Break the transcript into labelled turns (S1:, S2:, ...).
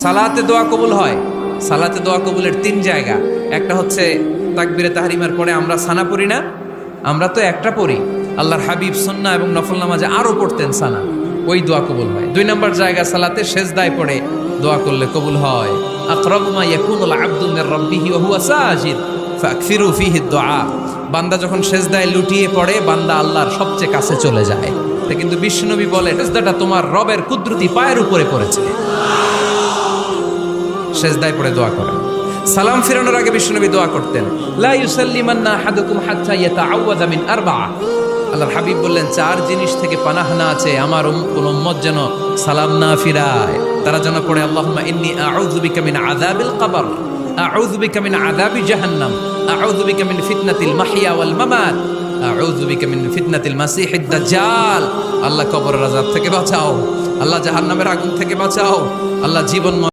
S1: সালাতে দোয়া কবুল হয়। সালাতে দোয়া কবুলের তিন জায়গা। একটা হচ্ছে তাকবীরে তাহরিমার পরে আমরা সানা পড়ি না, আমরা তো একটা পড়ি। আল্লাহর হাবিব সুন্নাহ এবং নফল নামাজে আরো পড়তেন সানা, ওই দোয়া কবুল হয়। দুই নম্বর জায়গা সালাতে সেজদায় পড়ে দোয়া করলে কবুল হয়। আকরাবু মা ইয়াকুনুল আবদু মির রাব্বিহি ওয়া হুয়া সাজিদ ফাকসিরু ফীহি দুআ। বান্দা যখন সেজদায় লুটিয়ে পড়ে, বান্দা আল্লাহর সবচেয়ে কাছে চলে যায়। তা কিন্তু বিশ্বনবী বলে, সেজদাটা তোমার রবের কুদরতি পায়ের উপরে পড়েছে। সেজদায় পড়ে দোয়া করেন। সালাম ফিরানোর আগে বিশ্বনবী দোয়া করতেন, লা ইউসাল্লিমান্না আহাদুকুম হাত্তা ইয়াতাআওয়াযা মিন আরবা'a। আল্লাহর হাবিব বললেন, চার জিনিস থেকে পানাহ না আছে আমার কোন উম্মত যেন সালাম না ফিরায়। তারা যেন পড়ে, আল্লাহুম্মা ইন্নী আউযু বিকা মিন আযাবিল কবর, আউযু বিকা মিন আযাবি জাহান্নাম, আউযু বিকা মিন ফিতনাতিল মাহইয়া ওয়াল মামাত, আউযু বিকা মিন ফিতনাতিল মাসিহিদ দাজ্জাল। আল্লাহ কবরের আযাব থেকে বাঁচাও, আল্লাহ জাহান্নামের আগুন থেকে বাঁচাও, আল্লাহ জীবন